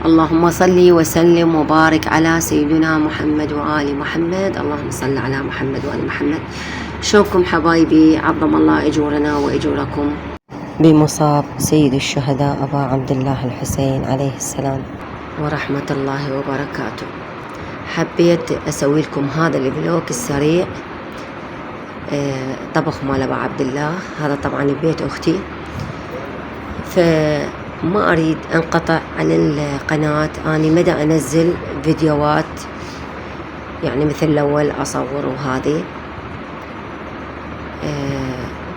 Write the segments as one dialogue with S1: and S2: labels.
S1: اللهم صل وسلم وبارك على سيدنا محمد وآل محمد. اللهم صل على محمد وآل محمد. شوفكم حبايبي، عظم الله أجورنا وأجوركم بمصاب سيد الشهداء أبا عبد الله الحسين عليه السلام ورحمة الله وبركاته. حبيت أسوي لكم هذا الفلوق السريع، طبخ مال أبا عبد الله. هذا طبعا ببيت أختي، فما أريد أنقطع عن القناة. أنا مدى أنزل فيديوهات يعني مثل الأول أصور، وهذه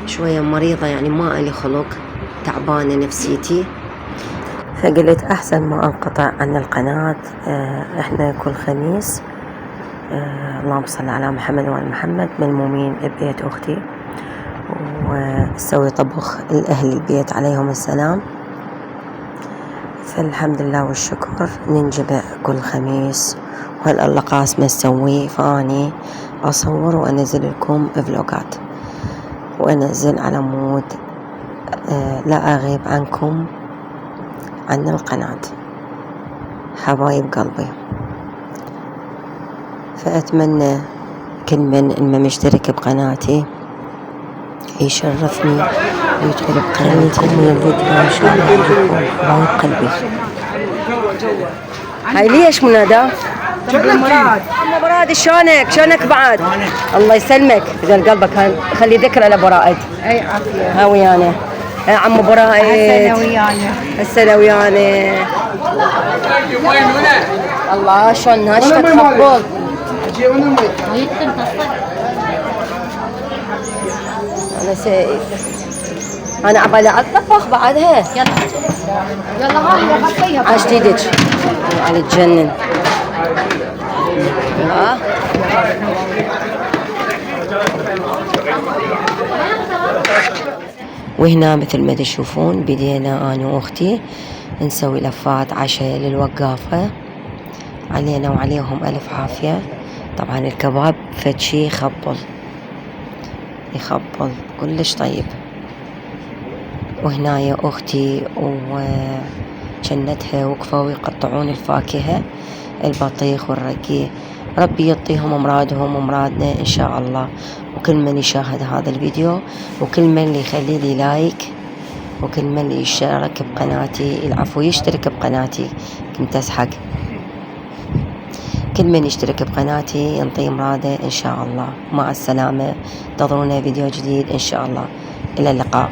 S1: شوية مريضة يعني ما لي خلق، تعبانة نفسيتي، فقلت أحسن ما أنقطع عن القناة. إحنا كل خميس اللهم صل على محمد وآل محمد ملمومين ببيت أختي، ونسوي طبخ لأهل البيت عليهم السلام. فالحمد لله والشكر ننجبع كل خميس، وهلأ قاسمة نسويه، فاني أصور وأنزل لكم فلوقات، وأنزل على مود لا أغيب عنكم عن القناة حبايب قلبي. فأتمنى كل من ما مشترك بقناتي يشرفني ويدخل بقناتي من الفيديو إن شاء الله يعجبكم حبايب قلبي. هاي ليش منادى؟ أبو رائد شلونك بعد؟ الله يسلمك بدل قلبك. خلي ذكرى لأبو رائد.
S2: اي عافية.
S1: ها ويانا عم أبو رائد. هسه ويانا. الله شلون ناشفة تخبل. أنا سيف، أنا عبالي أطبخ بعدها.
S2: يلا هاي غطيها
S1: عاش جديدك على تجنن. وهنا مثل ما تشوفون بدينا أنا وأختي نسوي لفات عشاء للوقافة، علينا وعليهم ألف عافية. طبعا الكباب فتشي يخبل كلش طيب. وهنا يا أختي وجنتها وقفوا يقطعون الفاكهة، البطيخ والرقيق. ربي يعطيهم أمراضهم وأمراضنا إن شاء الله. وكل من يشاهد هذا الفيديو، وكل من اللي يخلي لي لايك، وكل من اللي يشترك بقناتي، العفو يشترك بقناتي، كنت أسحق. كل من يشترك بقناتي ينطي أمراضه إن شاء الله. مع السلامة، انتظرونا فيديو جديد إن شاء الله. إلى اللقاء.